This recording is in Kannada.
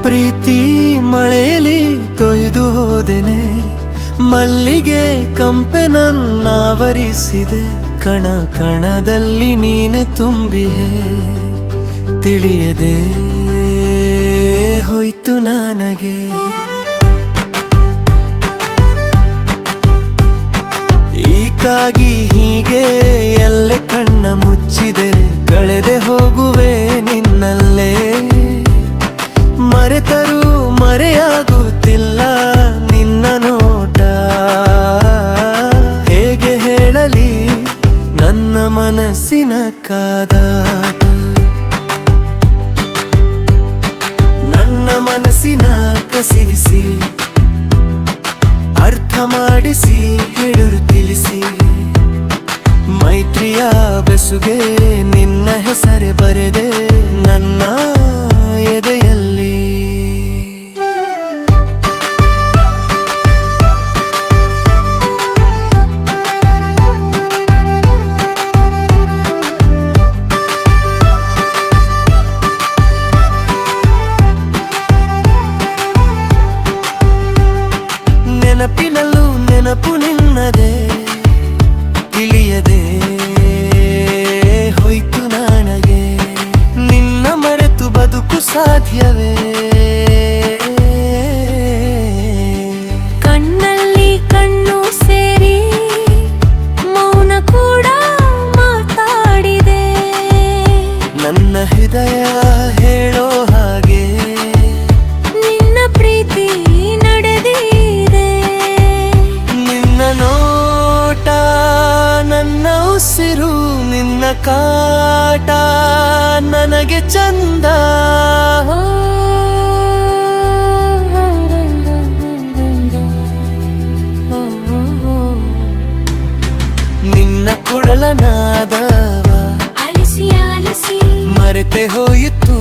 ಪ್ರೀತಿ ಮಳೆಯಲ್ಲಿ ತೊಯ್ದು ಹೋದೆನೆ, ಮಲ್ಲಿಗೆ ಕಂಪೆ ನನ್ನಾವರಿಸಿದೆ, ಕಣ ಕಣದಲ್ಲಿ ನೀನೆ ತುಂಬಿಯೇ ತಿಳಿಯದೆ ಹೋಯ್ತು ನನಗೆ. ಈಗಾಗಿ ಹೀಗೆ ಎಲ್ಲೆ ಕಣ್ಣ ಮುಚ್ಚಿದೆ, ಕಳೆದೆ ಹೋಗುವೆ ನಿನ್ನಲ್ಲೇ, ಮರೆತರೂ ಮರೆಯಾಗುತ್ತಿಲ್ಲ ನಿನ್ನ ನೋಟ. ಹೇಗೆ ಹೇಳಲಿ ನನ್ನ ಮನಸ್ಸಿನ ಕಾದಾಟ, ನನ್ನ ಮನಸ್ಸಿನ ಕಸಿವಿಸಿ ಅರ್ಥ ಮಾಡಿಸಿ ಹೇಳುರು ತಿಳಿಸಿ. ಮೈತ್ರಿಯ ಬೆಸುಗೆ ನಿನ್ನ ಹೆಸರೇ ಬರೆದೆ ನನ್ನ ಎದೆಯಲ್ಲಿ. ನೆನಪಿನಲ್ಲೂ ನೆನಪು ನಿನ್ನದೇ, ತಿಳಿಯದೆ ಹೋಯ್ತು ನನಗೆ. ನಿನ್ನ ಮರೆತು ಬದುಕು ಸಾಧ್ಯವೇ? ಕಣ್ಣಲ್ಲಿ ಕಣ್ಣು ಸೇರಿ ಮೌನ ಕೂಡ ಮಾತಾಡಿದೆ, ನನ್ನ ಹೃದಯ ಹೇಳೋ ಹಾಗೆ ನಿನ್ನ ಪ್ರೀತಿ ನಡೆದಿದೆ. ನಿನ್ನ ನೋಟ ನನ್ನ ಉಸಿರು, ನಿನ್ನ ಕಾಟ ನನಗೆ ಚಂದ. ನಿನ್ನ ಕೊಡಲ ನಾದವ ಅಲಿಸಿ ಅಲಿಸಿ ಮರೆತೆ ಹೋಯಿತು